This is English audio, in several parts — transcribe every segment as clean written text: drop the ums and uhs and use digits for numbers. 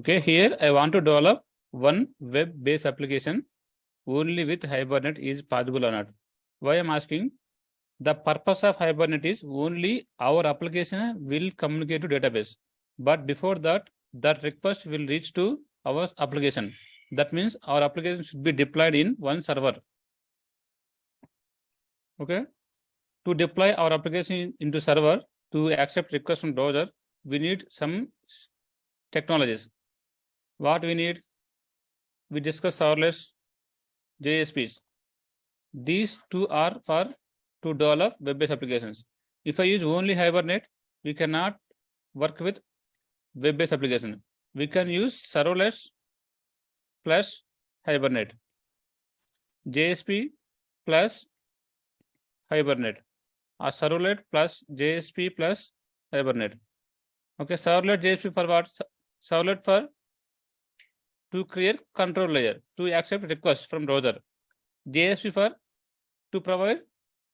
Okay, here I want to develop one web-based application only with Hibernate is possible or not. Why I'm asking? The purpose of Hibernate is only our application will communicate to database. But before that, that request will reach to our application. That means our application should be deployed in one server. Okay. To deploy our application into server, to accept requests from browser, we need some technologies. What we need? We discuss serverless JSPs. These two are for to develop web-based applications. If I use only Hibernate, we cannot work with web-based application. We can use serverless plus Hibernate, JSP plus Hibernate, or servlet plus JSP plus Hibernate. Okay, servlet JSP for what? Servlet for to create control layer, to accept requests from browser. JSP for to provide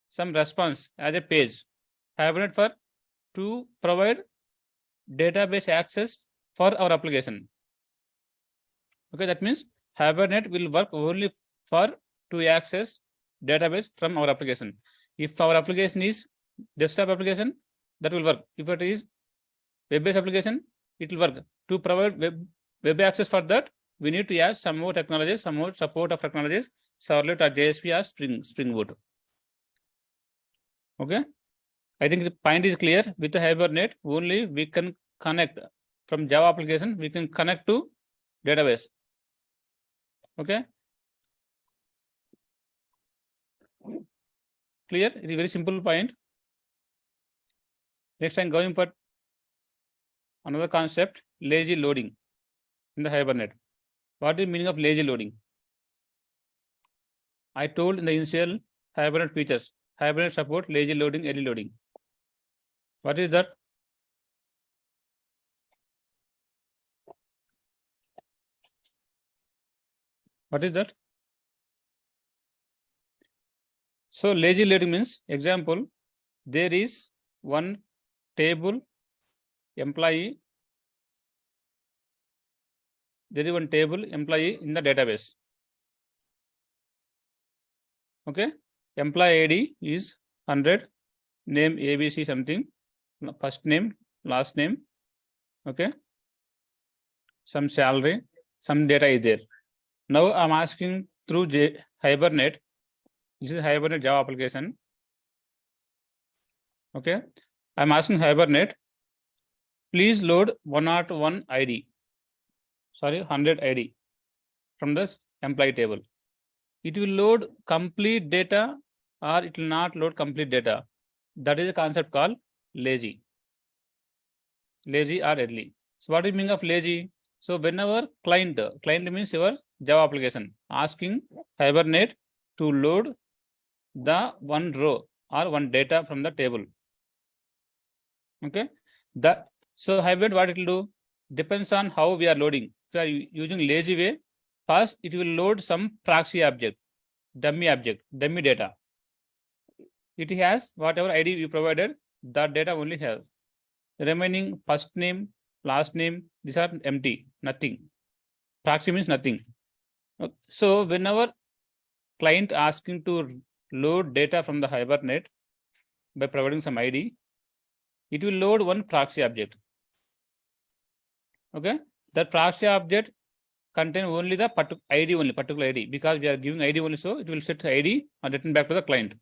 some response as a page. Hibernate for to provide database access for our application. Okay, that means Hibernate will work only for to access database from our application. If our application is desktop application, that will work. If it is web-based application, it will work. To provide web access for that, we need to add some more technologies, some more support of technologies, servlet or JSP or Spring Boot. Okay, I think the point is clear. With the Hibernate, only we can connect from Java application, we can connect to database. Okay, clear? It is a very simple point. Next, I'm going for another concept, lazy loading in the Hibernate. What is the meaning of lazy loading? I told in the initial Hibernate features, Hibernate support lazy loading, early loading. What is that? What is that? So lazy loading means, example, there is one table employee. There is one table employee in the database. Okay, employee ID is 100, name ABC something, first name, last name. Okay, some salary, some data is there. Now I'm asking through Hibernate. This is Hibernate Java application. Okay, I'm asking Hibernate, please load 101 ID. Sorry, 100 ID from this employee table. It will load complete data or it will not load complete data. That is a concept called lazy. Lazy or early. So what is the meaning of lazy? So whenever client means your Java application, asking Hibernate to load the one row or one data from the table. Okay, so Hibernate what it will do depends on how we are loading. If we are using lazy way, first it will load some proxy object, dummy data. It has whatever ID you provided, that data only has. The remaining first name, last name, these are empty, nothing. Proxy means nothing. So whenever client asking to load data from the Hibernate by providing some ID, it will load one proxy object. Okay, that proxy object contain only the particular ID, because we are giving ID only, so it will set ID and return back to the client.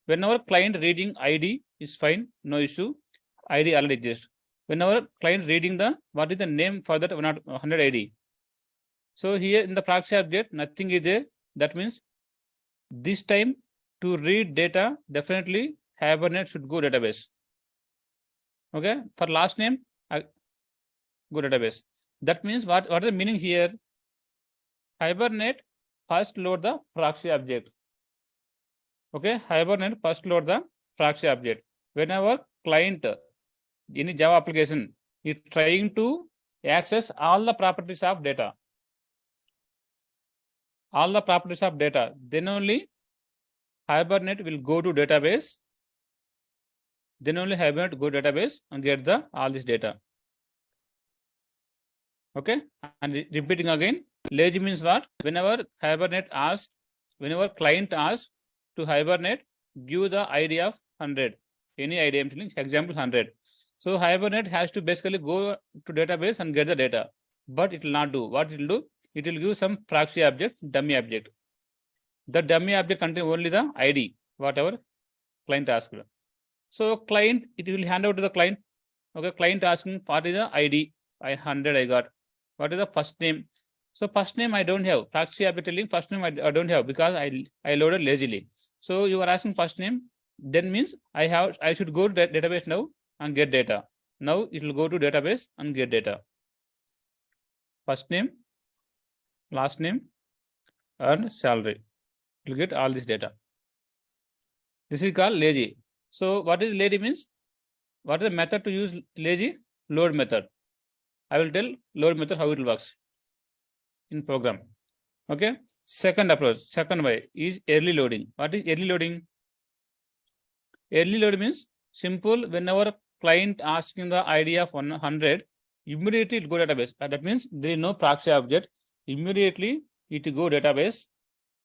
Whenever client reading ID is fine, no issue, ID already exists. Whenever client reading the what is the name for that 100 ID. So here in the proxy object, nothing is there. That means this time to read data, definitely Hibernate should go database. Okay, for last name, go database. That means what is the meaning here? Hibernate first load the proxy object. Okay, Hibernate first load the proxy object. Whenever client in a Java application is trying to access all the properties of data, then only Hibernate will go to database. Then only Hibernate go database and get all this data. Okay, and repeating again, lazy means what? Whenever client asks to Hibernate, give the ID of 100. Any ID, I'm telling example 100. So Hibernate has to basically go to database and get the data, but it will not do. What it will do? It will give some proxy object, dummy object. The dummy object contains only the ID, whatever client asked. So client, it will hand out to the client. Okay, client asking what is the ID? 100 I got. What is the first name? So first name I don't have. Proxy object telling first name I don't have because I loaded lazily. So you are asking first name, then means I should go to the database now and get data. Now it will go to database and get data. First name, last name, and salary. It will get all this data. This is called lazy. So what is lazy means? What is the method to use lazy? Load method. I will tell load method how it works in program. Okay. Second approach, second way is early loading. What is early loading? Early load means simple. Whenever client asking the ID of 100, immediately it go database. That means there is no proxy object. Immediately it go database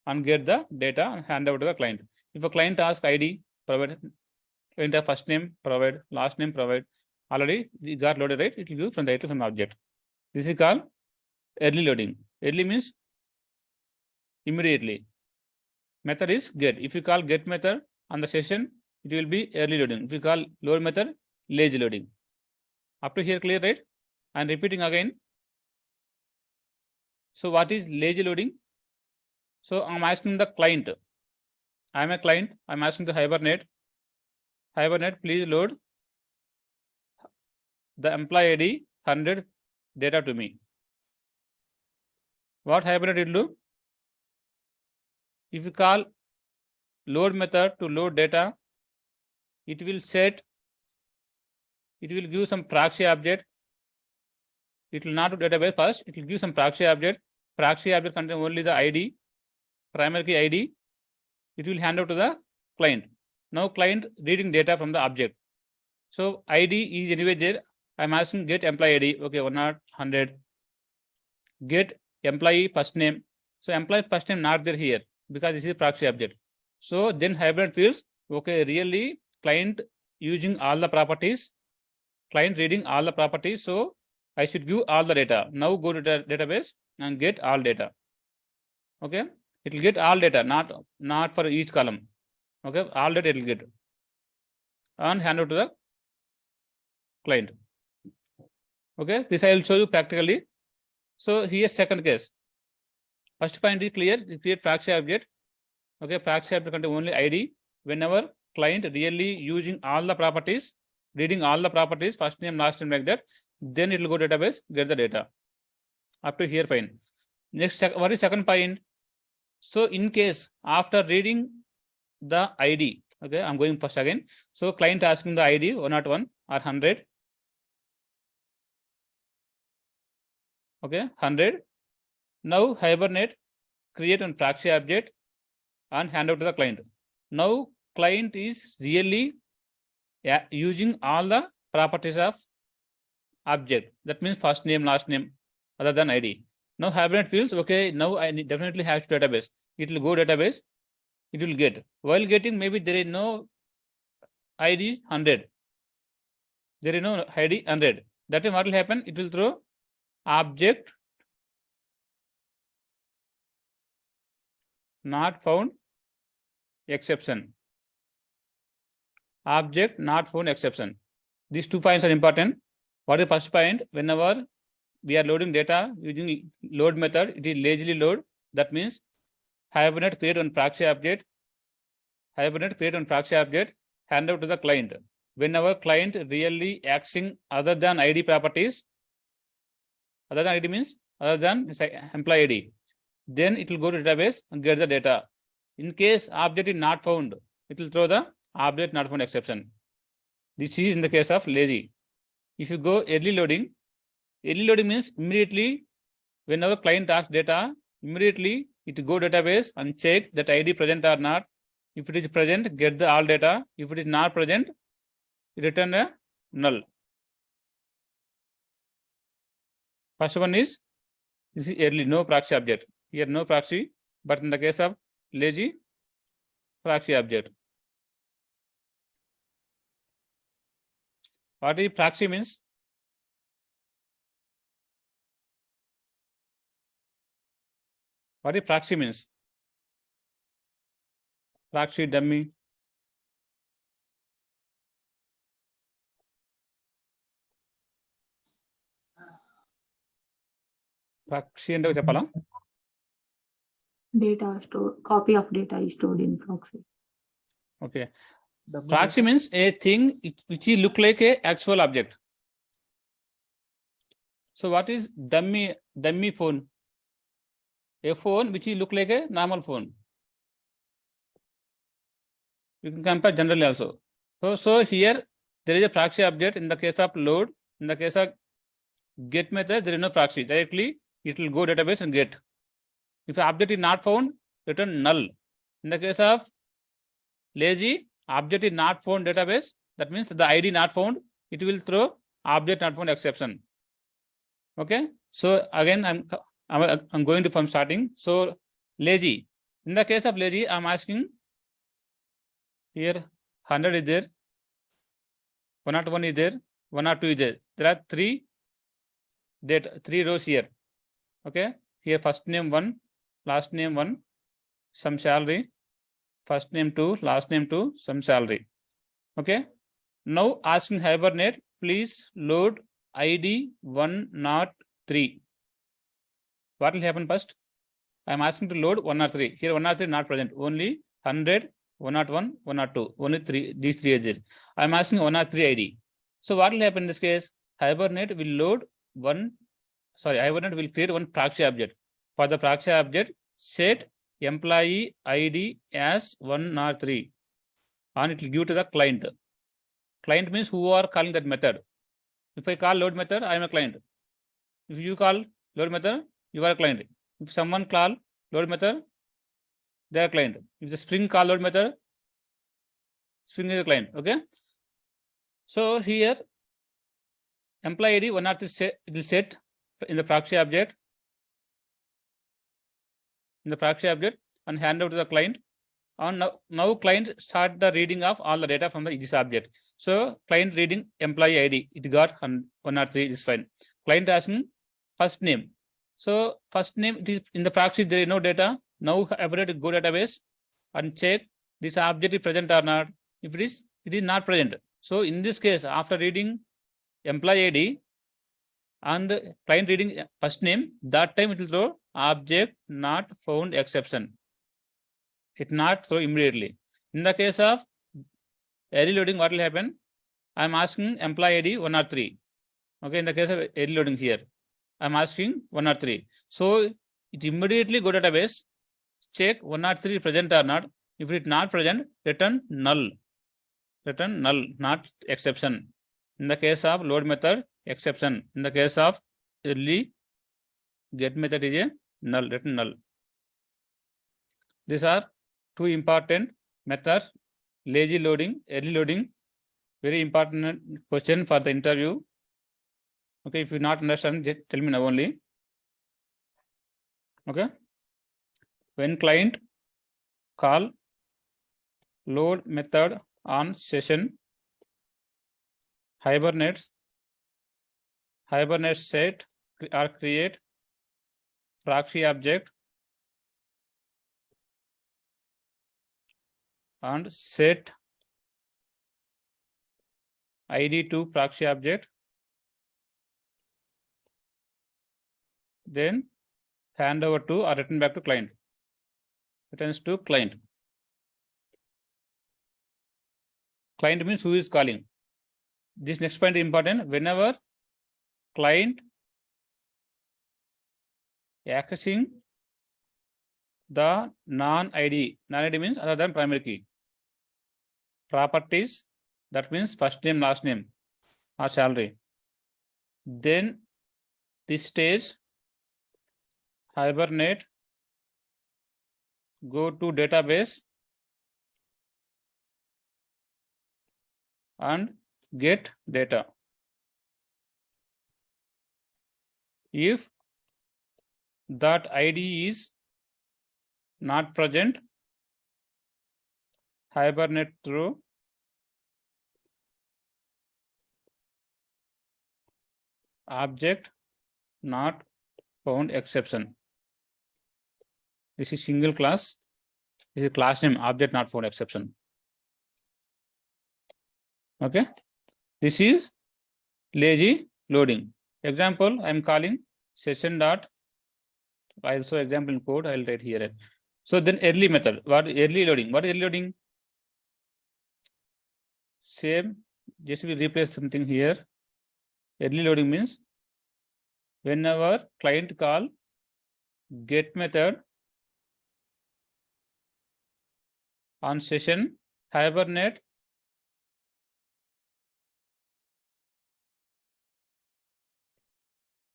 and get the data and hand over to the client. If a client asks ID, provide enter first name, provide last name, provide. Already it got loaded, right? It will give from the item from object. This is called early loading. Early means immediately. Method is get. If you call get method on the session, it will be early loading. If you call load method, lazy loading. Up to here clear, right? And repeating again. So what is lazy loading? So I'm asking the client. I'm a client. I'm asking the Hibernate. Hibernate, please load the employee ID 100 data to me. What Hibernate will do? If you call load method to load data, it will give some proxy object. It will not do database first. It will give some proxy object. Proxy object contains only the ID, primary key ID. It will hand out to the client. Now client reading data from the object. So ID is anyway there. I'm asking get employee ID. Okay, 100. Get employee first name. So employee first name not there here because this is proxy object. So then Hibernate feels okay, really client using all the properties, client reading all the properties. So I should give all the data. Now go to the database and get all data. Okay, it will get all data, not for each column. Okay, all data it will get and hand out to the client. Okay, this I will show you practically. So here second case. First point is clear. Create proxy object. Okay, proxy object contain only ID. Whenever client really using all the properties, reading all the properties, first name, last name like that, then it will go database, get the data. Up to here fine. Next, what is second point? So in case after reading the ID, okay, I'm going first again. So client asking the ID 101 or 100. Okay, 100. Now Hibernate create a proxy object and hand out to the client. Now client is really using all the properties of object. That means first name, last name, other than ID. Now Hibernate feels okay. Now I definitely have to database. It will go database. It will get. While getting, maybe there is no ID 100. There is no ID 100. That time what will happen? It will throw object not found exception. Object not found exception. These 2 points are important. What is the first point? Whenever we are loading data using load method, it is lazily load. That means Hibernate create one proxy object. Hibernate create one proxy object, hand out to the client. Whenever client really acting other than ID properties, other than ID means other than employee ID, then it will go to database and get the data. In case object is not found, it will throw the object not found exception. This is in the case of lazy. If you go early loading means immediately whenever client asks data, immediately it go database and check that ID present or not. If it is present, get the all data. If it is not present, return a null. First one is, this is early, no proxy object. Here no proxy, but in the case of lazy, proxy object. What is proxy means? What is proxy means? Proxy, dummy. Proxy and చెప్పాలా? Data stored, copy of data is stored in proxy. Okay. Proxy means a thing which will look like a actual object. So what is dummy phone? A phone which will look like a normal phone. You can compare generally also. So here there is a proxy object in the case of load. In the case of get method, there is no proxy. Directly it will go database and get. If the object is not found, return null. In the case of lazy, object is not found database. That means the ID not found. It will throw object not found exception. Okay. So again, I'm going to from starting. So lazy. In the case of lazy, I'm asking here 100 is there, 101 is there, 102 is there. There are three rows here. Okay. Here first name 1, last name 1, some salary. First name 2, last name 2, some salary. Okay. Now asking Hibernate, please load ID 103. What will happen first? I am asking to load 103. Here 103 not present. Only 100, 101, 102. Only these three are there. I am asking 103 ID. So what will happen in this case? Hibernate will load Hibernate will create one proxy object. For the proxy object, set employee ID as 103. And it will give to the client. Client means who are calling that method. If I call load method, I am a client. If you call load method, you are a client. If someone call load method, they are a client. If the string call load method, string is a client. Okay. So here employee ID 103 it will set in the proxy object. In the proxy object and hand over to the client. And now client start the reading of all the data from this object. So client reading employee ID, it got 103 is fine. Client asking first name. So first name, it is in the proxy, there is no data. Now Hibernate go database and check this object is present or not. If it is not present. So in this case, after reading employee ID and client reading first name, that time it will throw object not found exception. It not throw immediately. In the case of early loading, what will happen? I am asking employee ID 103. Okay, in the case of early loading here, I am asking 103. So it immediately go database, check 103 present or not. If it not present, return null. Return null, not exception. In the case of load method, exception. In the case of early get method is a null, return null. These are two important methods: lazy loading, early loading. Very important question for the interview. Okay, if you not understand, just tell me now only. Okay. When client call load method on session, Hibernate set or create proxy object and set ID to proxy object. Then hand over to or return back to client. Returns to client. Client means who is calling. This next point is important. Whenever client accessing the non-ID means other than primary key. Properties, that means first name, last name, or salary. Then this stage, Hibernate go to database and get data. If that ID is not present, hibernate through object not found exception. This is single class. This is class name object not found exception. Okay. This is lazy loading. Example, I am calling session dot. I'll show example in code. I'll write here. So then early method. What early loading? What is early loading? Same. Just we replace something here. Early loading means whenever client call get method on session, hibernate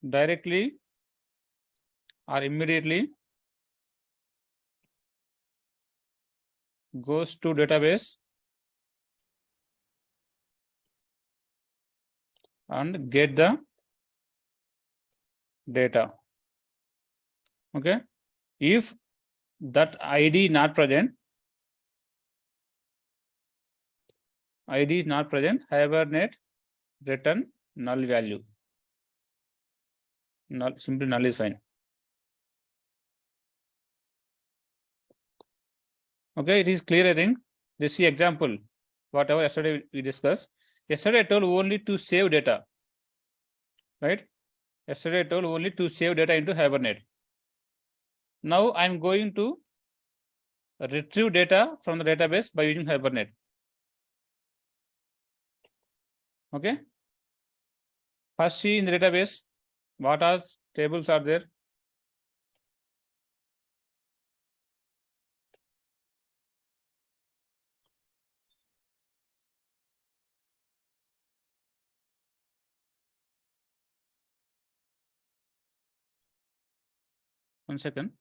directly or immediately goes to database and get the data. Okay. If that ID not present, ID is not present, hibernate return null value. Null, simply null is fine. Okay, it is clear, I think. This is example, whatever yesterday we discussed. Yesterday I told only to save data, right? Yesterday I told only to save data into Hibernate. Now I'm going to retrieve data from the database by using Hibernate. Okay. First, see in the database, what are tables are there? One second.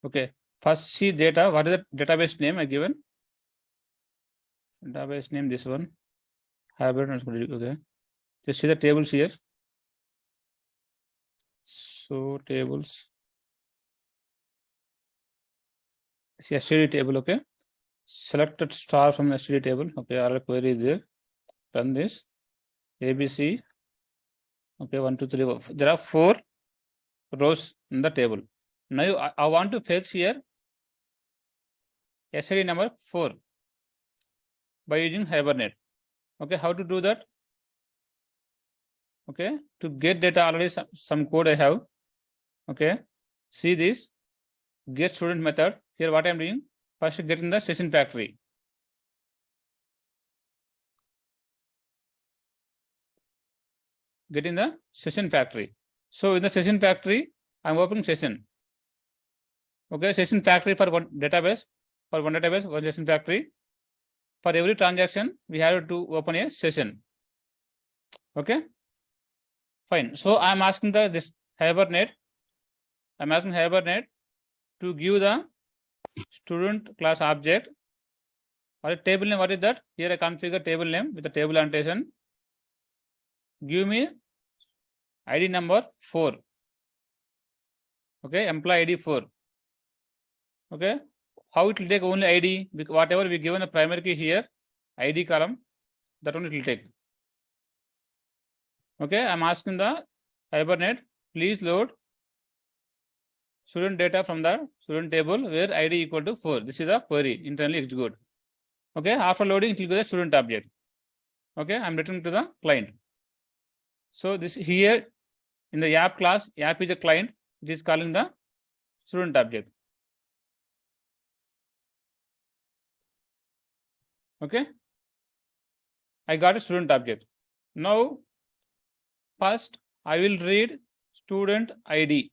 Okay. First, see data. What is the database name I given? Database name, this one. Hibernate. Okay. Just see the tables here. So tables. See STD table. Okay. Selected star from STD table. Okay. Our query is there. Run this. ABC. Okay. 1, 2, 3. 4. There are 4 rows in the table. Now I want to fetch here STD number 4 by using Hibernate. Okay. How to do that? Okay. To get data, already some code I have. Okay. See this get student method. Here what I'm doing, first get in the session factory. Get in the session factory. So in the session factory, I'm opening session. Okay, session factory for one database, one session factory. For every transaction, we have to open a session. Okay, fine. So I'm asking this Hibernate. I'm asking Hibernate to give the student class object or a table name. What is that? Here I configure table name with the table annotation. Give me ID number 4. Okay, employee ID 4. Okay, how it will take only ID? Whatever we given a primary key here, ID column, that one it will take. Okay, I'm asking the Hibernate, please load student data from the student table where ID equal to 4. This is the query internally execute. Okay, after loading it will go to the student object. Okay, I'm returning to the client. So this here in the app class, app is a client, it is calling the student object. Okay, I got a student object. Now first I will read student ID.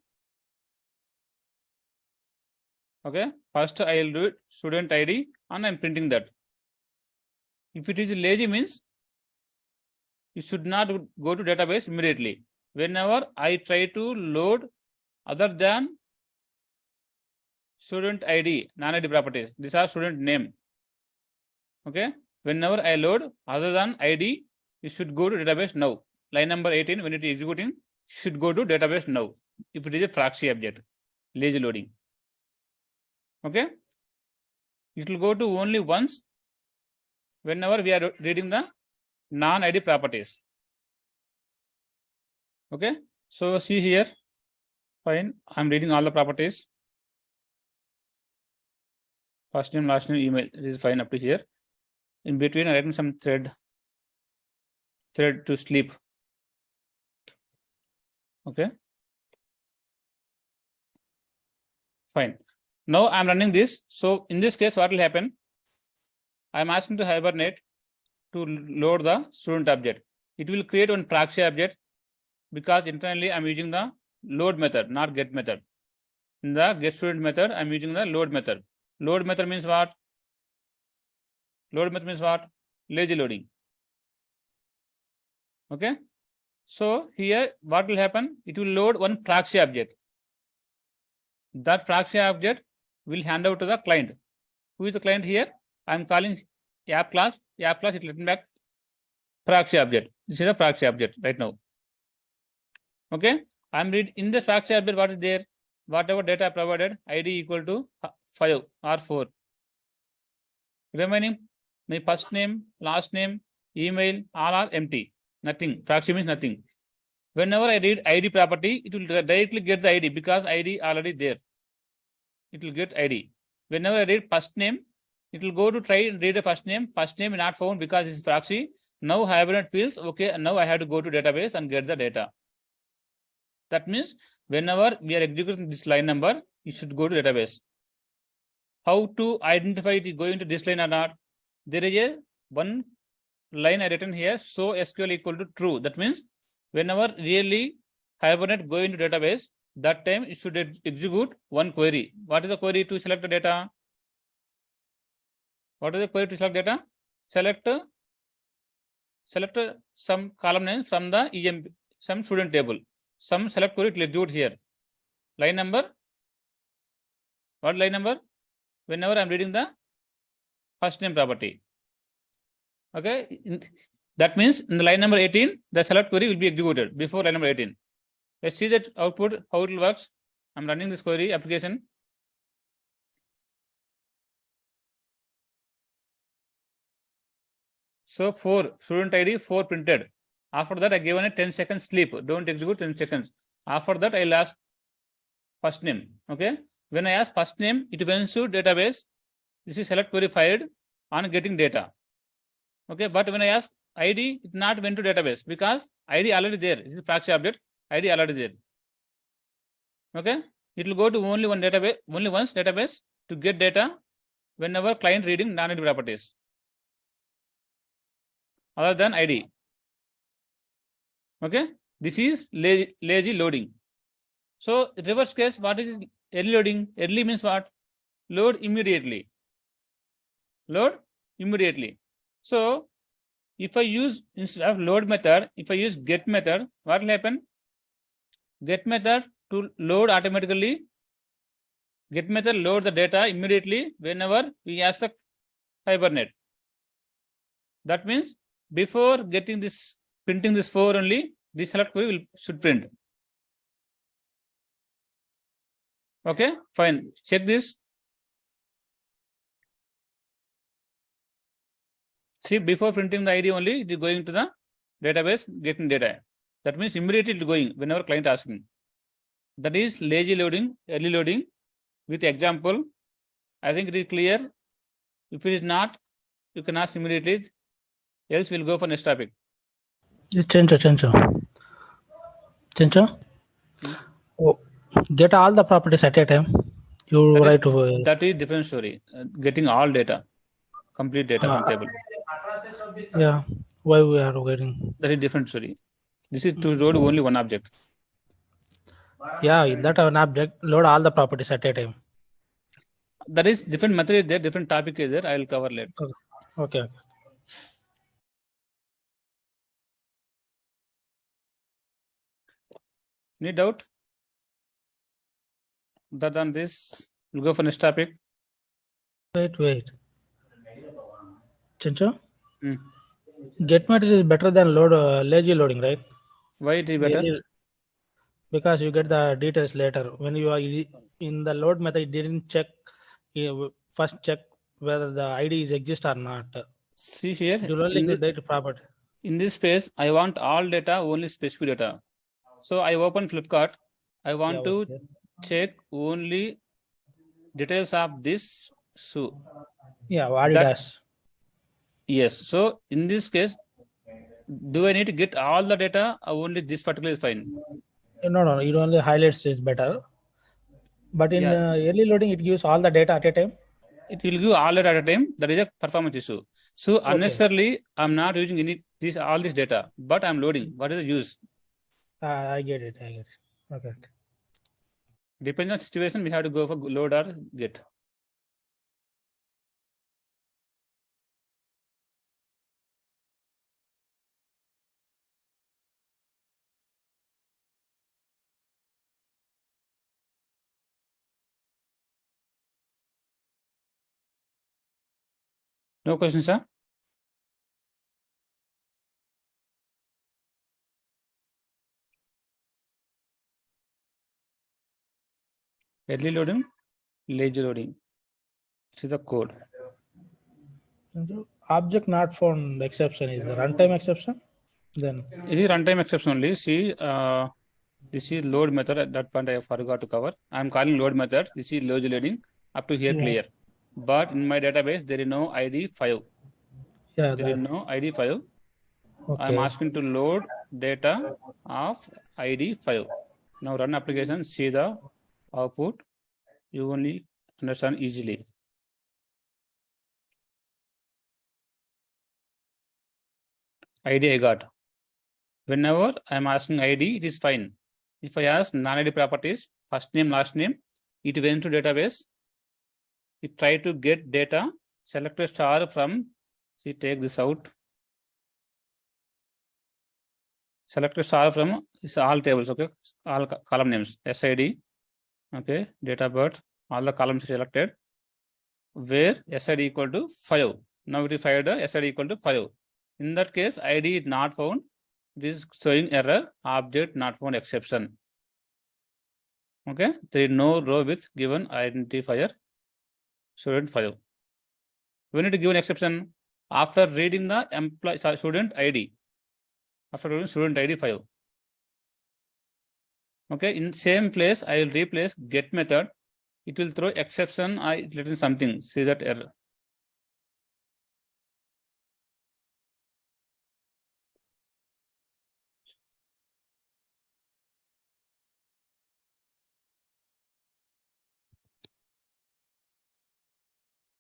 Okay, first I will do student ID and I'm printing that. If it is lazy means it should not go to database immediately. Whenever I try to load other than student ID, non-ID properties, these are student name. Okay. Whenever I load other than ID, it should go to database now. Line number 18, when it is executing, should go to database now. If it is a proxy object, lazy loading. Okay. It will go to only once whenever we are reading the non-ID properties. Okay. So see here, fine. I'm reading all the properties. First name, last name, email. It is fine up to here. In between, I'm writing some thread to sleep. Okay. Fine. Now I'm running this. So in this case, what will happen? I'm asking to Hibernate to load the student object. It will create one proxy object because internally I'm using the load method, not get method. In the get student method, I'm using the load method. Load method means what? Load method means what? Lazy loading. Okay. So here what will happen? It will load one proxy object. That proxy object will hand out to the client. Who is the client here? I'm calling app class. App class, it will return back proxy object. This is a proxy object right now. Okay. I'm reading in this proxy object, what is there? Whatever data provided, ID equal to 5 or 4. Remaining, my first name, last name, email, all are empty. Nothing. Proxy means nothing. Whenever I read ID property, it will directly get the ID because ID already there. It will get ID. Whenever I read first name, it will go to try and read the first name. First name is not found because it's proxy. Now Hibernate feels okay. Now I have to go to database and get the data. That means whenever we are executing this line number, it should go to database. How to identify it is going to this line or not? There is a one line I written here. So SQL equal to true. That means whenever really Hibernate go into database, that time it should execute one query. What is the query to select the data? What is the query to select data? Select some column names from the EM, some student table. Some select query to execute here. Line number. What line number? Whenever I'm reading the first name property. Okay. That means in the line number 18, the select query will be executed before line number 18. Let's see that output, how it works. I'm running this query application. So 4, student ID 4 printed. After that, I given a 10 seconds sleep. Don't execute 10 seconds. After that, I'll ask first name. Okay. When I ask first name, it went to database. This is select query fired on getting data. Okay. But when I ask ID, it not went to database because ID already there. This is proxy object. ID already there. Okay. It will go to only one database, only once database to get data whenever client reading non-ID properties other than ID. Okay. This is lazy loading. So reverse case, what is early loading? Early means what? Load immediately. Load immediately. So if I use, instead of load method, if I use get method, what will happen? Get method to load automatically. Get method load the data immediately whenever we ask the Hibernate. That means before getting this, printing this 4 only, this select query should print. Okay, fine. Check this. See, before printing the ID only, it is going to the database, getting data. That means immediately it is going whenever client asking. That is lazy loading, early loading with example. I think it is clear. If it is not, you can ask immediately. Else we'll go for next topic. Chencho. Oh, get all the properties at a time. You That write. That is different story. Getting all data, complete data from table. Yeah. Why we are getting? That is different story. This is to load only one object. Yeah, in that an object, load all the properties at a time. That is different method is there, different topic is there. I will cover later. Okay. Any doubt? Other than this, we'll go for next topic. Wait. Chinchu, Hmm. get method is better than lazy loading, right? Why it is better? Really, because you get the details later. When you are in the load method, you didn't check, first check whether the ID is exist or not. See here, You only get data property. in this space, I want all data, only specific data. So I open Flipkart. I want to okay. check only details of this shoe. Yeah, Adidas. Yes. So in this case, do I need to get all the data or only this particular is fine? No. It only highlights is better. But in Yeah. early loading, it gives all the data at a time. It will give all data at a time. That is a performance issue. So unnecessarily, I'm not using all this data, but I'm loading. What is the use? I get it. Okay. Depending on situation, we have to go for load or get. No questions, sir? Early loading, lazy loading. See the code. Object not found exception is the runtime exception. Then It is runtime exception only. See, this is load method. At that point, I forgot to cover. I'm calling load method. This is lazy loading. Up to here, clear. But in my database, there is no ID 5. Yeah, There is no ID 5. okay. I'm asking to load data of ID 5. Now run application, see the output. You only understand easily. ID I got. Whenever I'm asking ID, it is fine. If I ask non-ID properties, first name, last name, it went to database. It try to get data, select a star from, see, take this out. Select a star from all tables, okay? All column names, SID, okay? Date of birth, all the columns selected. Where SID equal to 5. Now it is fired SID equal to 5. In that case, ID is not found. It is showing error, object not found exception. Okay, there is no row with given identifier student 5. When it is given exception, after reading the student ID, after reading student ID 5. Okay, in same place, I will replace get method. It will throw exception, I written something, see that error.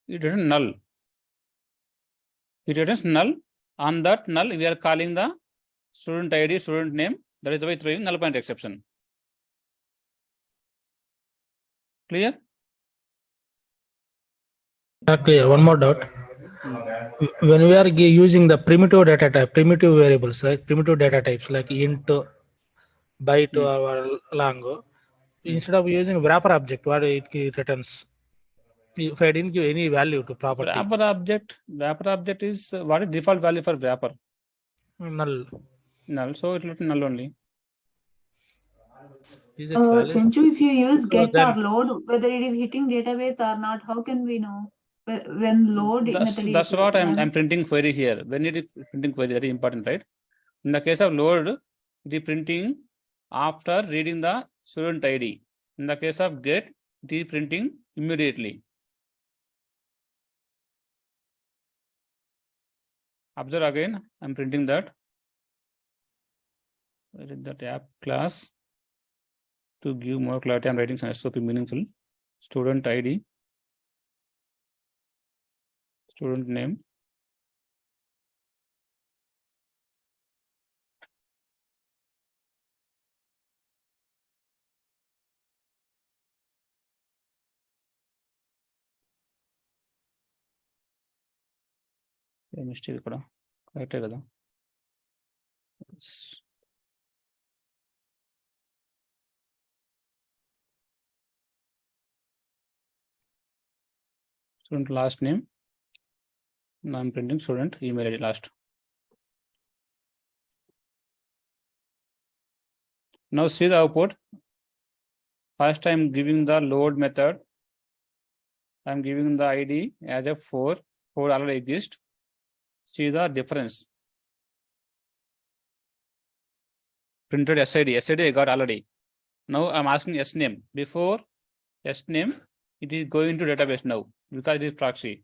It is null. It is null. On that null, we are calling the student ID, student name. That is the way throwing null point exception. Clear? Clear. One more doubt. When we are using the primitive data type, primitive variables, right? Primitive data types like int, byte, or long. Instead of using wrapper object, what it returns? If I didn't give any value to property. Wrapper object is what is default value for wrapper? Null. Null. So it will be null only. Is it valid? Chenchu, if you use So get then- or load, whether it is hitting database or not, how can we know when load method is? That's what I'm printing query here. When it is printing query, very important, right? In the case of load, the printing after reading the student ID. In the case of get, it is printing immediately. Observe again, I'm printing that. Where is that app class? To give more clarity, I'm writing some SOP meaningful. Student ID, student name. Mistake ఇక్కడ కరెక్టే కదా student last name. Now I'm printing student email ID last. Now see the output. First I'm giving the load method. I'm giving the ID as a 4. 4 already exists. See the difference. Printed SID. SID I got already. Now I'm asking S name. Before S name, it is going to database now because it is proxy.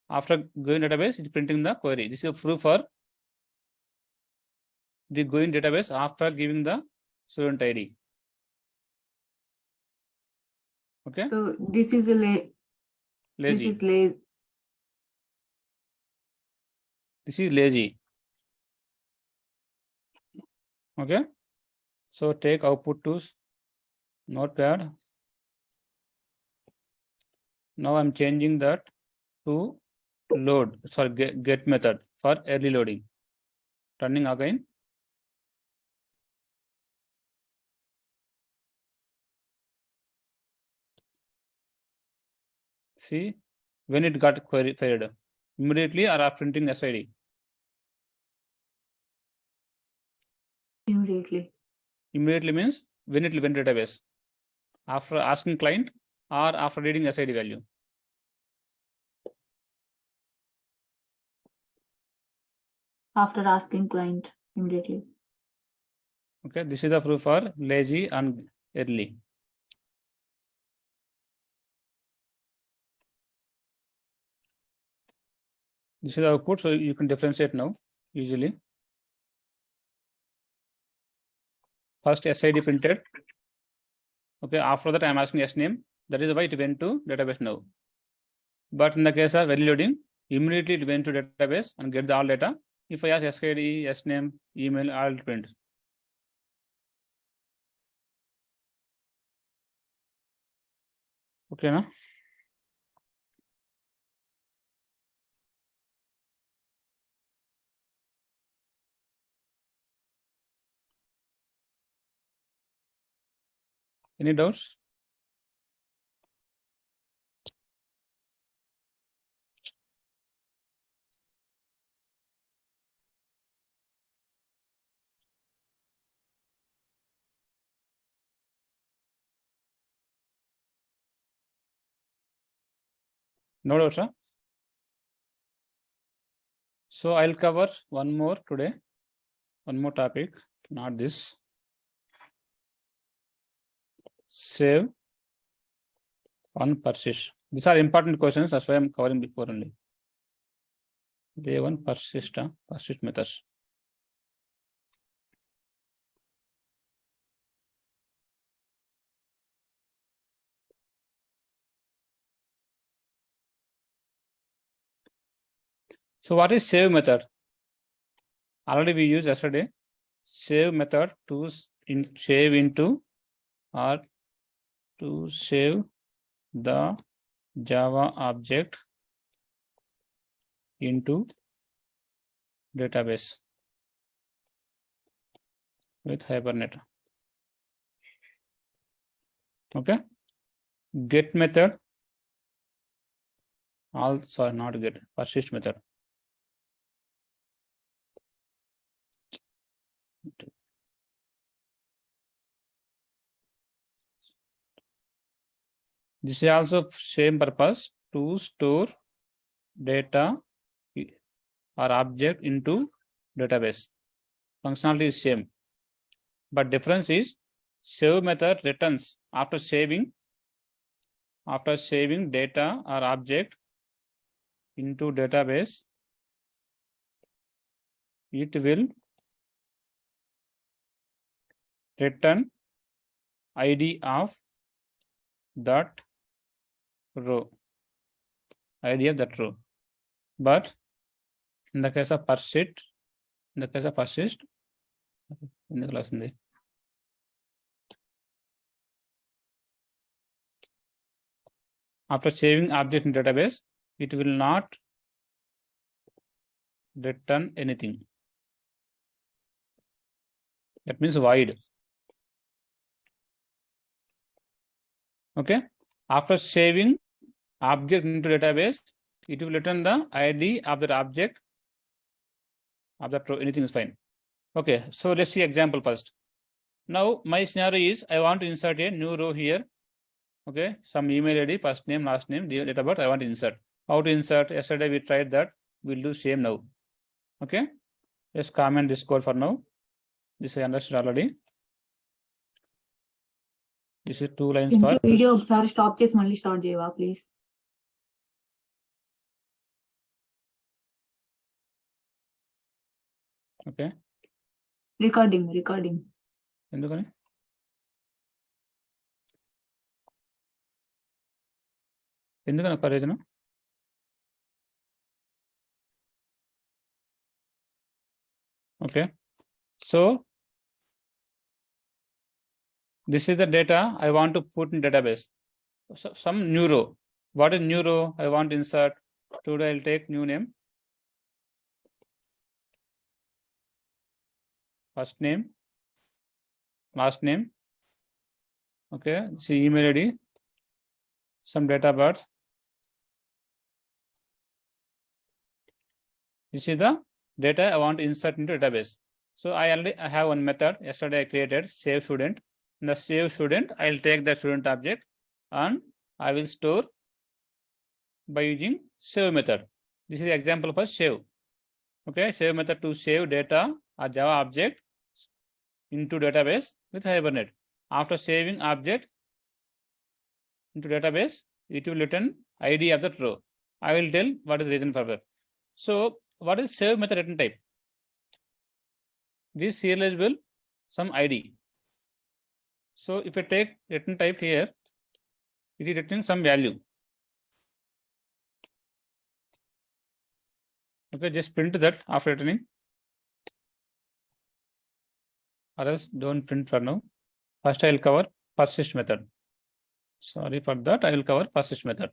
After going database, it's printing the query. This is a proof for the going database after giving the student ID. Okay. So this is a Lazy. This is lazy. Okay. So take output to notepad. Now I'm changing that to load. Sorry, get method for early loading. Turning again. See when it got queried immediately or after printing SID. Immediately means when it will went database. After asking client or after reading SID value. After asking client immediately. Okay, this is the proof for lazy and early. This is the output, so you can differentiate now easily. First SID printed. Okay, after that I'm asking S name. That is why it went to database now. But in the case of early loading, immediately it went to database and get the all data. If I ask SID, S name, email, all print. Okay, na? Any doubts? No doubts, huh? So I'll cover one more today, one more topic, not this. Save on persist. These are important questions, that's why I'm covering before only. Day one persist methods. So what is save method? Already we used yesterday. Save method to save into or to save the Java object into database with Hibernate. Okay. Get method. Also not get, persist method. This is also same purpose to store data or object into database. Functionality is same, but difference is save method returns after saving data or object into database. It will return ID of that row. ID of that row. But in the case of persist, in the class in the after saving object in database, it will not return anything. That means void. Okay. After saving object into database, it will return the ID of that object of that row. Anything is fine. Okay, so let's see example first. Now my scenario is I want to insert a new row here. Okay, some email ID, first name, last name, date of birth, I want to insert. How to insert? Yesterday we tried that. We'll do same now. Okay, let's comment this code for now. This I understood already. This is 2 lines for video ఒకసారి stop చేసి మళ్ళీ start చేయవా please? Okay recording ఎందుకని ఒక reason? okay, so this is the data I want to put in database. So some new row. What is new row I want to insert? Today I'll take new name, first name, last name. Okay, see email ID, some data of birth. This is the data I want to insert into database. So I have one method yesterday I created, save student. In the save student, I'll take the student object and I will store by using save method. This is the example for save. Okay, save method to save data or Java object into database with Hibernate. After saving object into database, it will return ID of that row. I will tell what is the reason for that. So what is save method return type? This serializable some ID. So if I take return type here, it is returning some value. Okay, just print that after returning, or else don't print for now. First I will cover persist method. Sorry for that, I will cover persist method.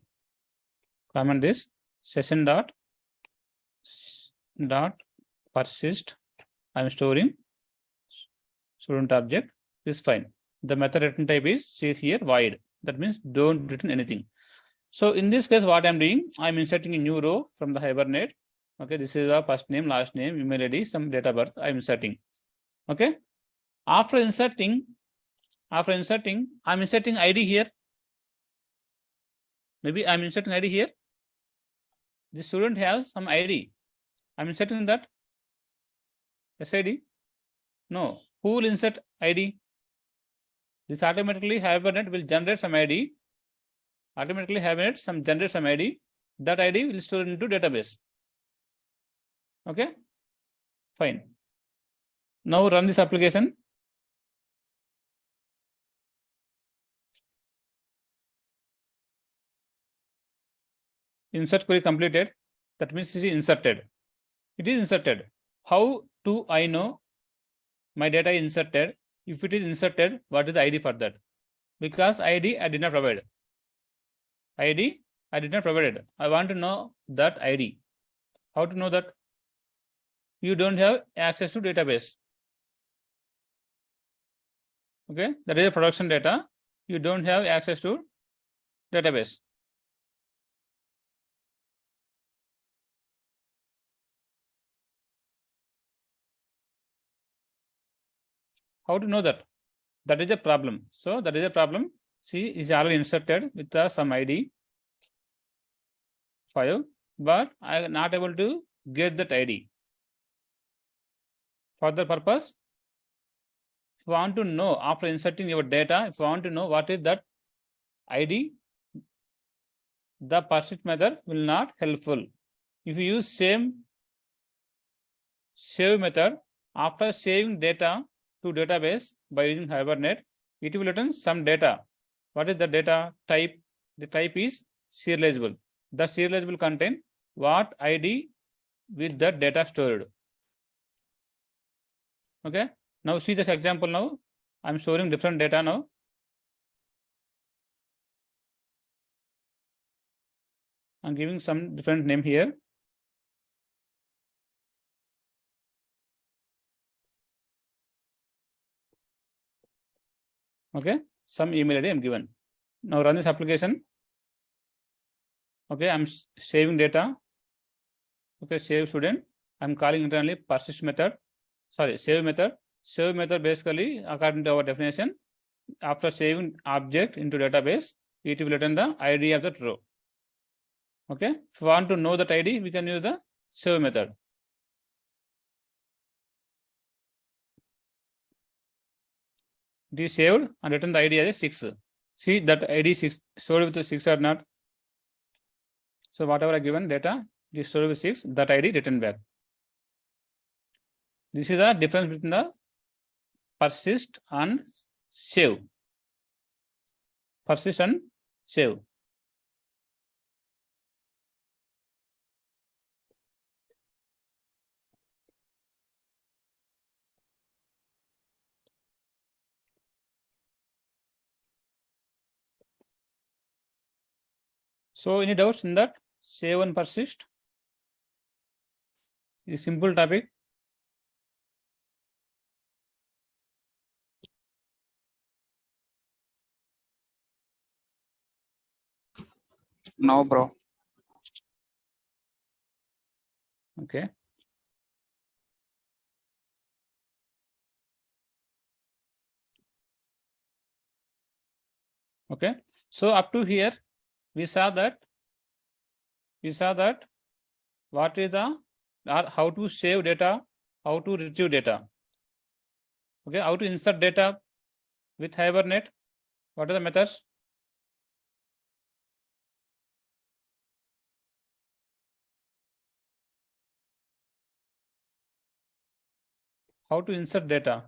Comment this session dot persist. I am storing student object. This is fine. The method return type is says here void. That means don't return anything. So in this case, what I'm doing, I'm inserting a new row from the Hibernate. Okay, this is the first name, last name, email ID, some date of birth I'm inserting. Okay, after inserting, I'm inserting ID here. Maybe I'm inserting ID here. The student has some ID. I'm inserting that SID. No, who will insert ID? This automatically Hibernate will generate some ID. Automatically Hibernate generate some ID. That ID will store into database. Okay, fine. Now run this application. Insert query completed. That means it is inserted. It is inserted. How do I know my data is inserted? If it is inserted, what is the ID for that? Because ID I did not provide. ID I did not provide. I want to know that ID. How to know that? You don't have access to database. Okay, that is a production data. You don't have access to database. How to know that? That is a problem. So that is a problem. See, is already inserted with some ID 5, but I am not able to get that ID. For the purpose, if you want to know after inserting your data, if you want to know what is that ID, the persist method will not helpful. If you use same save method, after saving data to database by using Hibernate, it will return some data. What is the data type? The type is serializable. The serializable contain what ID with the data stored. Okay, now see this example. Now I'm storing different data now. I'm giving some different name here. Okay, some email ID I'm given. Now run this application. Okay, I'm saving data. Okay, save student. I'm calling internally persist method. Sorry, save method. Save method basically, according to our definition, after saving object into database, it will return the ID of that row. Okay, if you want to know that ID, we can use the save method. It is saved and return the ID as 6. See that ID 6 stored with the 6 or not. So whatever I given data, it is stored with 6, that ID return back. This is the difference between the persist and save. Persist and save. So any doubts in that? Save and persist. It's a simple topic. No, bro. Okay. Okay. So up to here, we saw that what is the or how to save data, how to retrieve data. Okay, how to insert data with Hibernate. What are the methods? How to insert data?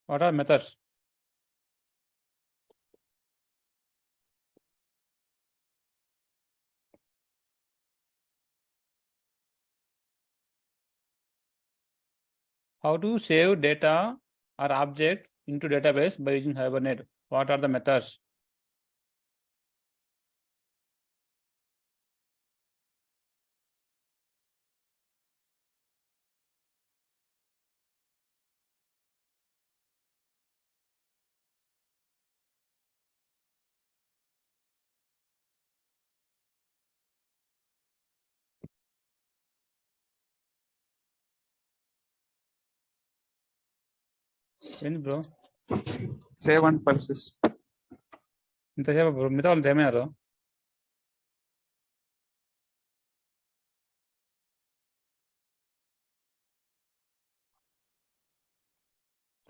What are methods? How to save data or object into database by using Hibernate? What are the methods? ఏంది bro Save and persist. ఇంతసేపు bro మిగతా వాళ్ళు ఏమయ్యారు?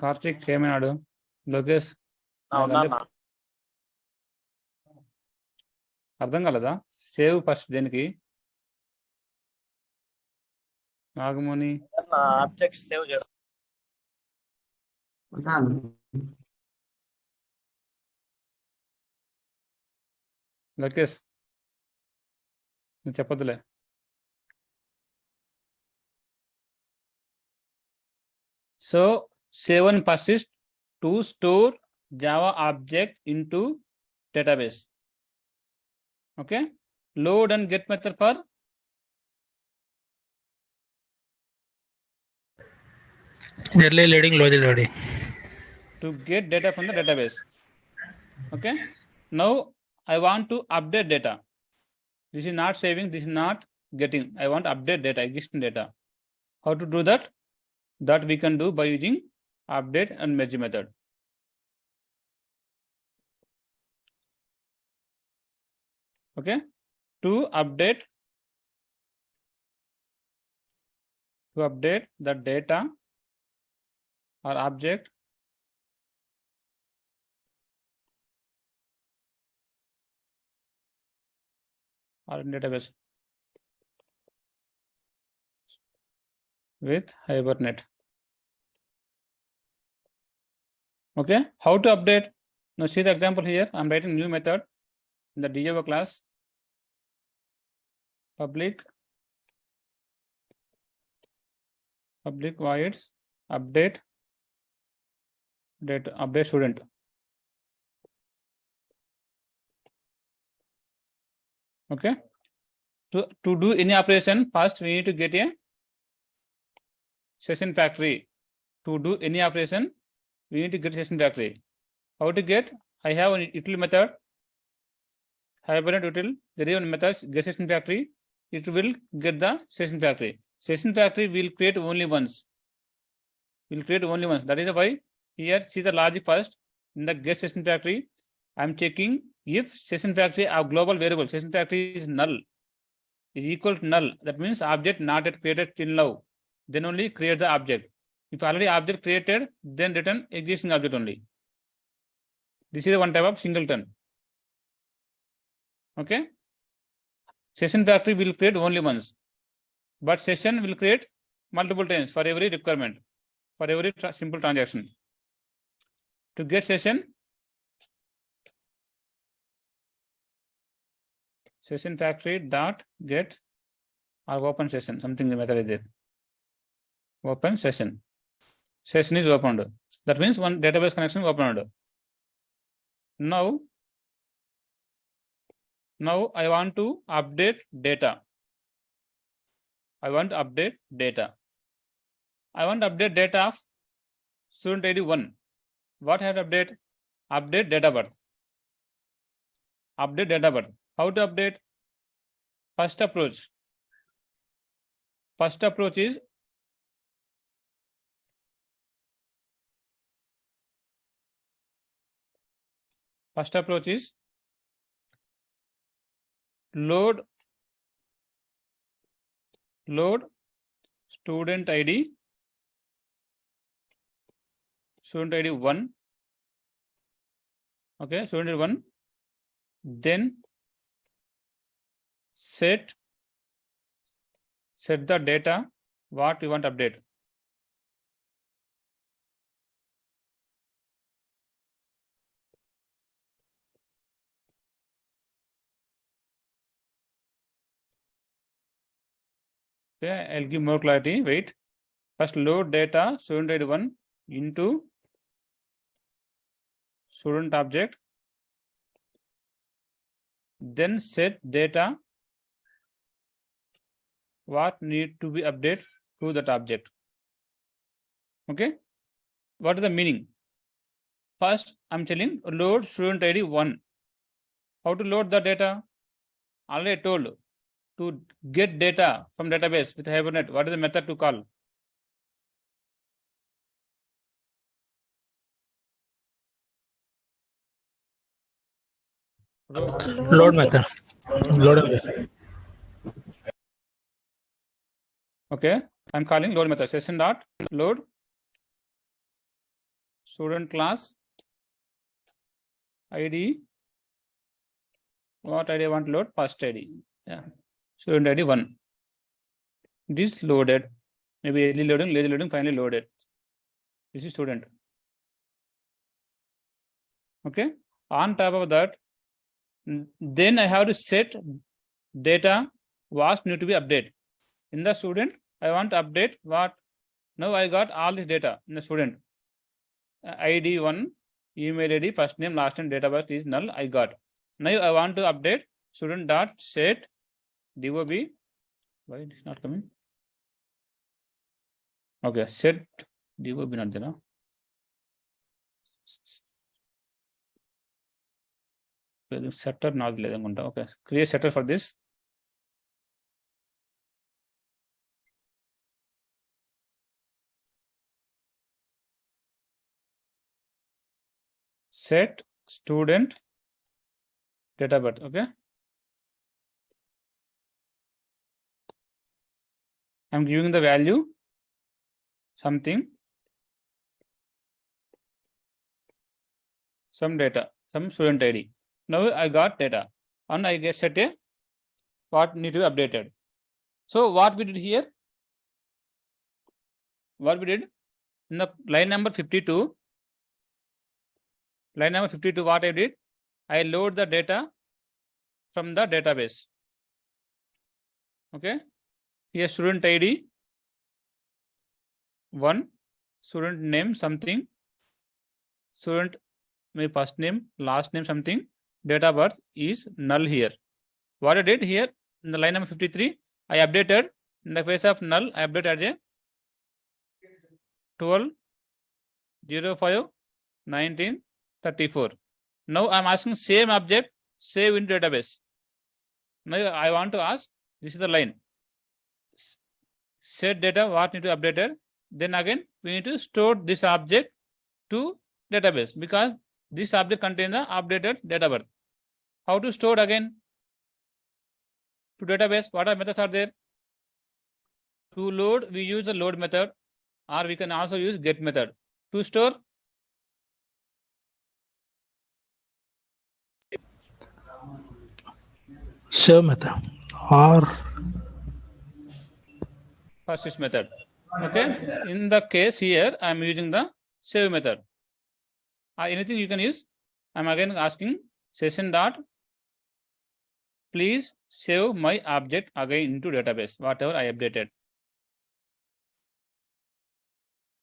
కార్తీక్ ఏమైనాడు? లోకేష్ అర్థం కాలేదా? Save first దేనికి? Nagamani object save చేయడం లోకేష్ నువ్వు చెప్పొద్దులే. So save and persist to store Java object into database. Okay, load and get method for early loading, loading, loading. to get data from the database. Okay, now I want to update data. This is not saving, this is not getting. I want to update data, existing data. How to do that? That we can do by using update and merge method. Okay, to update the data or object or in database with Hibernate. Okay, how to update? Now see the example here. I'm writing new method in the Java class. Public void update data, update student. Okay, to do any operation, first we need to get a session factory. To do any operation, we need to get session factory. How to get? I have an util method, Hibernate util, there is one method get session factory. It will get the session factory. Session factory will create only once. Will create only once. That is why here see the logic first. In the get session factory, I am checking if session factory of global variable session factory is null, is equal to null. That means object not yet created till now. Then only create the object. If already object created, then return existing object only. This is one type of singleton. Okay. Session factory will create only once, but session will create multiple times for every requirement, for every simple transaction. To get session factory dot get or open session, something the method is there. Open session. Session is opened. That means one database connection opened. Now I want to update data. I want to update data of student ID 1. What I have to update? Update date of birth. Update date of birth. How to update? First approach. First approach is load student ID 1. Okay, student ID 1. Then set the data what you want to update. Okay, I'll give more clarity. Wait. First load data student ID 1 into student object. Then set data what need to be updated to that object. Okay. What is the meaning? First, I'm telling load student ID 1. How to load the data? Already told. To get data from database with Hibernate, what is the method to call? Load method. Load. Okay, I'm calling load method. Session dot load student class ID. What ID I want to load? First ID. Yeah. Student ID 1. This loaded. Maybe early loading, lazy loading, finally loaded. This is student. Okay. On top of that, then I have to set data what need to be updated. In the student, I want to update what. Now I got all this data in the student. ID 1, email ID, first name, last name, date of birth is null. I got. Now I want to update student dot set DOB. Why it is not coming? Okay, set DOB not there. Setter not there. Okay, create setter for this. Set student date of birth. Okay. I'm giving the value something, some data, some student ID. Now I got data and I get set a what need to be updated. So what we did here? What we did in the line number 52. Line number 52, what I did? I load the data from the database. Okay. Here student ID 1, student name something, student my first name, last name something, date of birth is null here. What I did here in the line number 53, I updated in the place of null, I updated as a 12/05/1934. Now I'm asking same object save in database. Now I want to ask, this is the line. Set data, what need to be updated. Then again, we need to store this object to database because this object contains the updated date of birth. How to store again to database? What are methods are there? To load, we use the load method, or we can also use get method. To store, Save method or persist method. Okay. In the case here, I am using the save method. Anything you can use. I'm again asking session dot. Please save my object again into database, whatever I updated.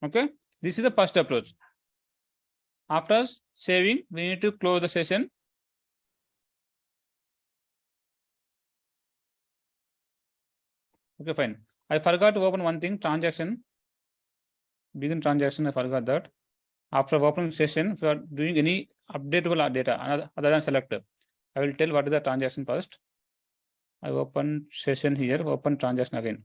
Okay. This is the first approach. After saving, we need to close the session. Okay, fine. I forgot to open one thing, transaction. Begin transaction, I forgot that. After opening session, if you are doing any updatable data other than selector, I will tell what is the transaction first. I open session here, open transaction again.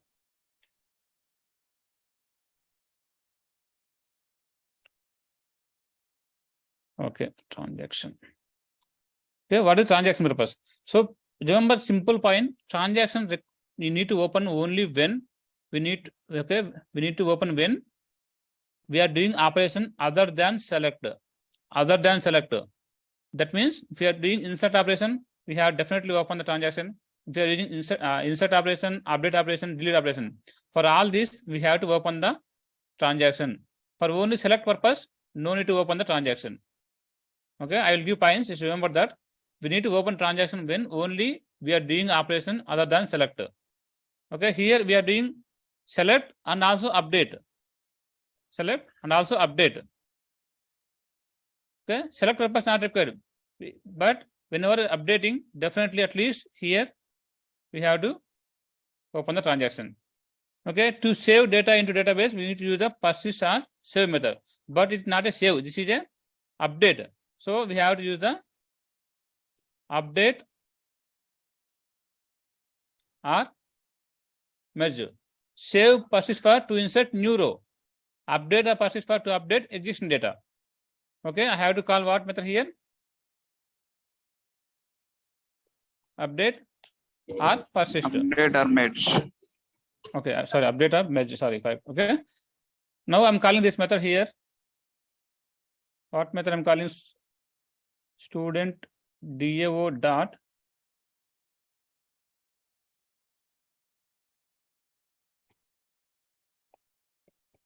Okay, transaction. Okay, what is transaction purpose? So remember simple point, transaction you need to open only when we need to open when we are doing operation other than selector. That means if we are doing insert operation, we have definitely open the transaction. If we are using insert operation, update operation, delete operation, for all this we have to open the transaction. For only select purpose, no need to open the transaction. Okay, I will give points. Just remember that we need to open transaction when only we are doing operation other than selector. Okay, here we are doing select and also update. Select and also update. Okay, select purpose not required, but whenever updating, definitely at least here we have to open the transaction. Okay, to save data into database, we need to use the persist or save method, but it's not a save. This is a update. So we have to use the update or merge. Save persist for to insert new row. Update or persist for to update existing data. Okay, I have to call what method here? Update or persist. Update or merge. Okay, sorry, update or merge. Sorry, correct. Okay. Now I'm calling this method here. What method I'm calling? Student DAO dot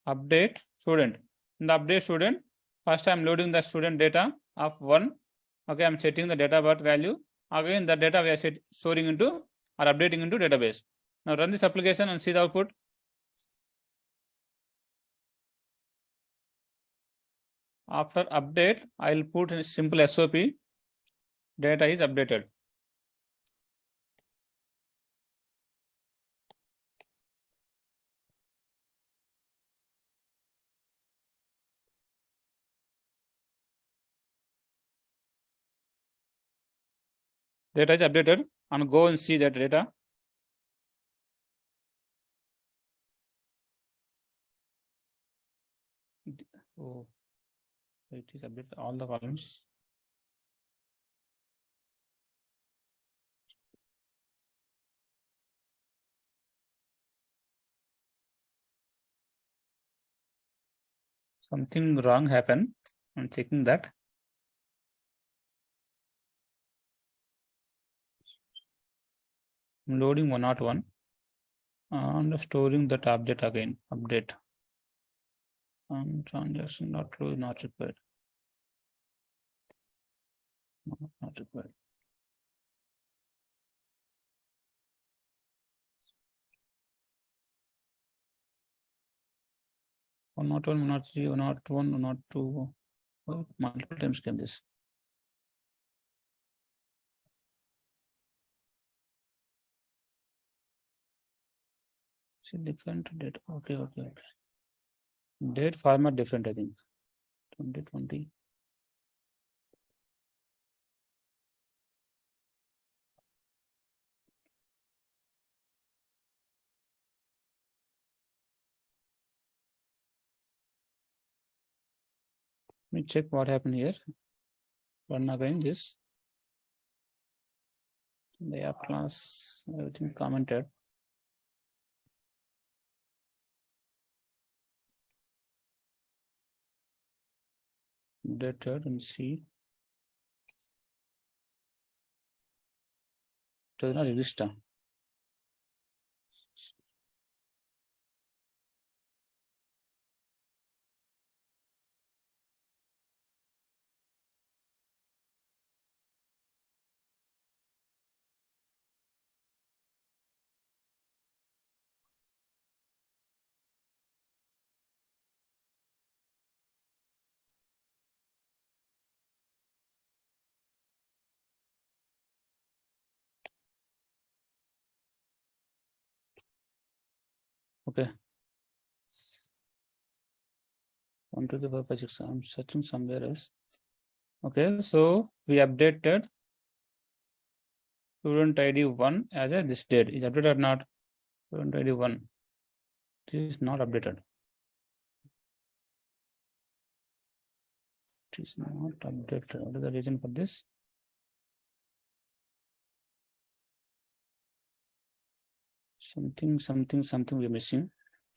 update student. In the update student, first I'm loading the student data of 1. Okay, I'm setting the data birth value. Again, the data we are storing into or updating into database. Now run this application and see the output. After update, I'll put a simple SOP. Data is updated. Data is updated and go and see that data. Oh, it is updated all the columns. Something wrong happened. I'm checking that. I'm loading 101 and storing that object again. Update. Transaction not true, not required. Not required. One not one, not three, not one, not two. Oh, multiple times came this. See different date. Okay. Date format different, I think. 2020. Let me check what happened here. Run again this. The app class, everything commented. Updated and see. It does not register. Okay. 1, 2, 3, 4, 5, 6. I'm searching somewhere else. Okay, so we updated student ID 1 as a this date. Is updated or not? Student ID 1. This is not updated. It is not updated. What is the reason for this? Something we're missing.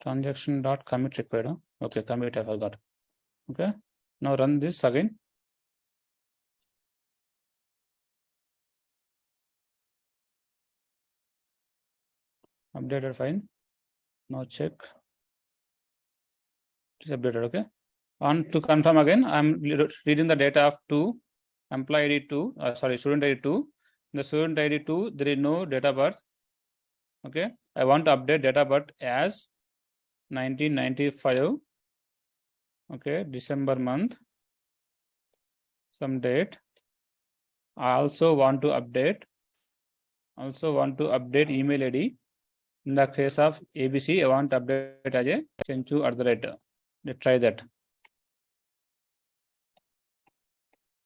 Transaction dot commit required. Huh? Okay, commit I forgot. Okay, now run this again. Updated fine. Now check. It is updated. Okay. On to confirm again, I'm reading the data of 2, employee ID 2, student ID 2. In the student ID 2, there is no date of birth. Okay, I want to update date of birth as 1995. Okay, December month, some date. I also want to update email ID. In the case of ABC, I want to update as a Chenchu@. Let's try that.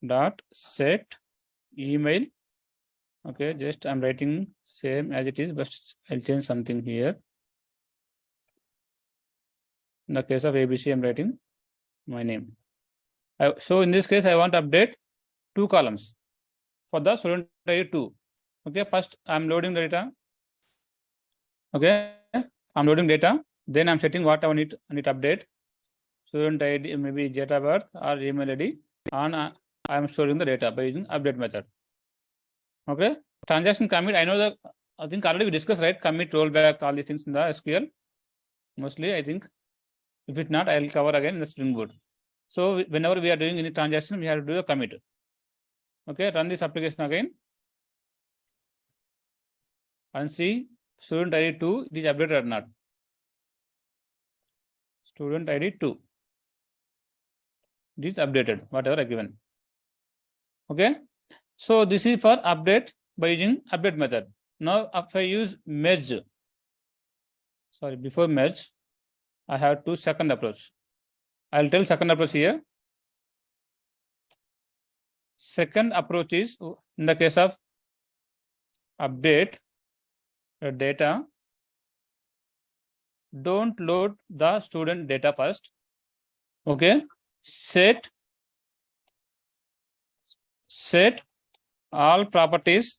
Dot set email. Okay, just I'm writing same as it is, but I'll change something here. In the case of ABC, I'm writing my name. So in this case, I want to update 2 columns for the student ID 2. Okay, first I'm loading the data. Okay, I'm loading data. Then I'm setting what I need to update. Student ID, maybe date of birth or email ID. And I'm storing the data by using update method. Okay, transaction commit. I know that I think already we discussed, right? Commit, rollback, all these things in the SQL. Mostly, I think. If it's not, I'll cover again in the Spring Boot. So whenever we are doing any transaction, we have to do a commit. Okay, run this application again. And see student ID 2, it is updated or not. Student ID 2. It is updated, whatever I given. Okay. So this is for update by using update method. Now if I use merge, before merge, I have to second approach. I'll tell second approach here. Second approach is in the case of update the data. Don't load the student data first. Okay. Set all properties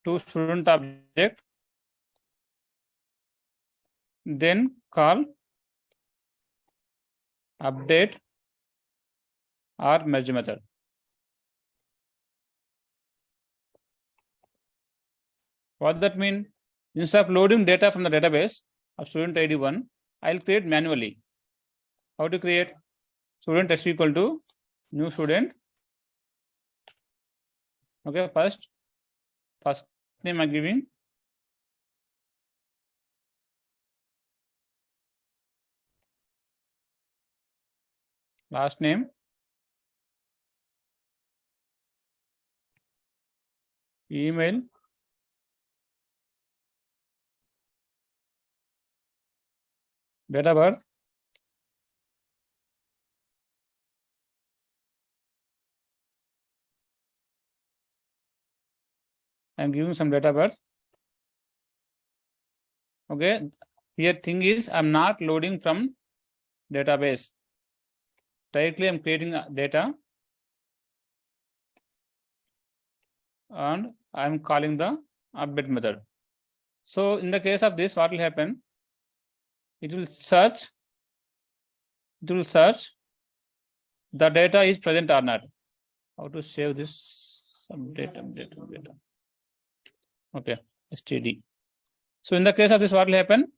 to student object, then call update or merge method. What does that mean? Instead of loading data from the database of student ID 1, I'll create manually. How to create? Student is equal to new student. Okay, first name I'm giving. Last name. Email. Date of birth. I'm giving some date of birth. Okay, Here thing is I'm not loading from database. Directly I'm creating data and I'm calling the update method. So in the case of this, what will happen? It will search the data is present or not. How to save this? Update. Okay, std. So in the case of this, what will happen?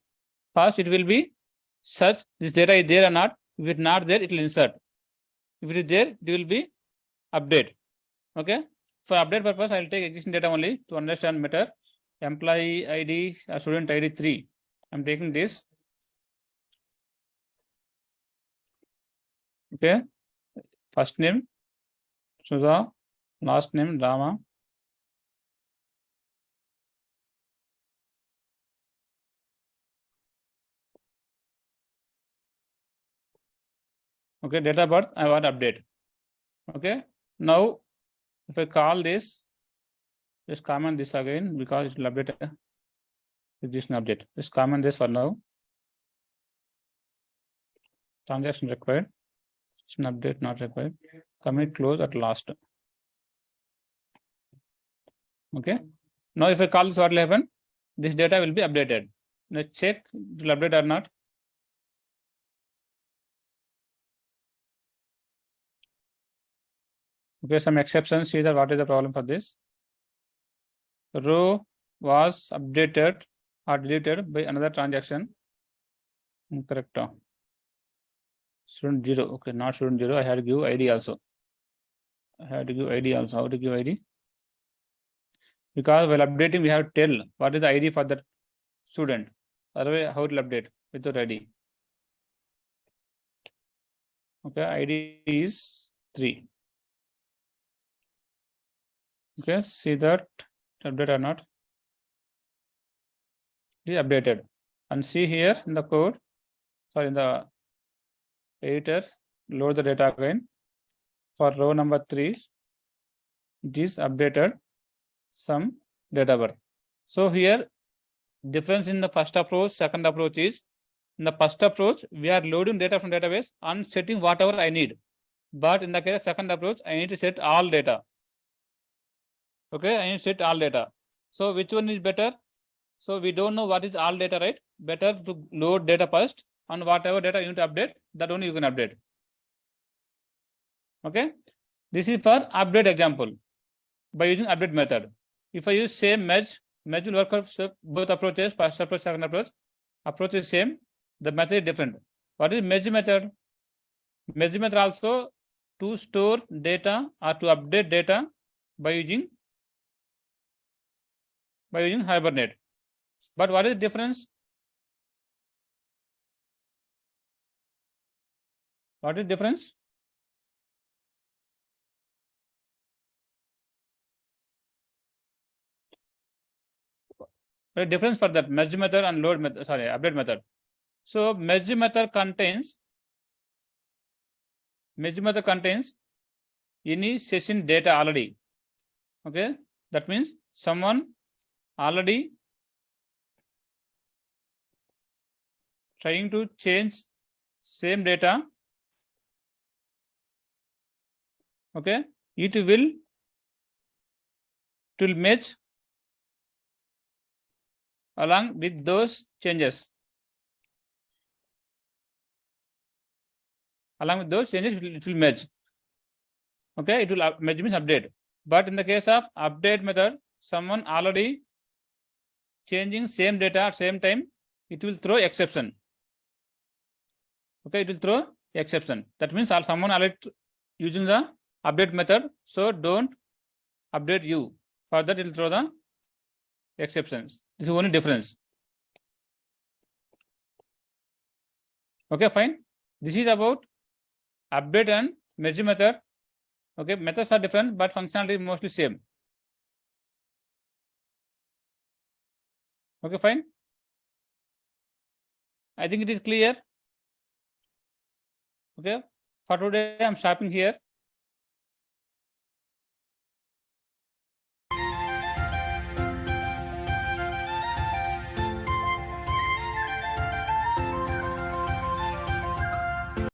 First, it will be search this data is there or not. If it's not there, it will insert. If it is there, it will be update. Okay. For update purpose, I will take existing data only to understand better. Employee ID, student ID 3. I'm taking this. Okay. First name, Sudha. Last name, Rama. Okay, date of birth, I want update. Okay. Now, if I call this, just comment this again because it will update existing update. Just comment this for now. Transaction required. It's an update not required. Commit close at last. Okay. Now, if I call this, what will happen? This data will be updated. Let's check it will update or not. Okay, some exceptions. See that what is the problem for this? Row was updated or deleted by another transaction. Incorrect. Student 0. Okay, not student 0. I had to give ID also. How to give ID? Because while updating, we have to tell what is the ID for that student. Otherwise, how it will update without ID? Okay, ID is 3. Okay, see that update or not? It is updated. And see here in the code, sorry, in the editor, load the data again. For row number 3, it is updated some data birth. So here, difference in the first approach, second approach is, in the first approach, we are loading data from database and setting whatever I need. But in the case of second approach, I need to set all data. Okay, I need to set all data. So which one is better? So we don't know what is all data, right? Better to load data first, and whatever data you need to update, that only you can update. Okay, this is for update example by using update method. If I use same merge will work for both approaches, first approach, second approach. Approach is same, the method is different. What is merge method? Merge method also to store data or to update data by using Hibernate. But what is the difference? What is the difference? The difference for that merge method and load method, sorry, update method. So merge method contains any session data already. Okay, that means someone already trying to change same data. Okay, it will match along with those changes. Along with those changes, it will merge. Okay, it will merge means update. But in the case of update method, someone already changing same data at same time, it will throw exception. Okay, it will throw exception. That means someone already using the update method, so don't update you. For that, it will throw the exceptions. This is only difference. Okay, fine. This is about update and merge method. Okay, methods are different, but functionality is mostly same. Okay, fine. I think it is clear. Okay, for today I'm stopping here.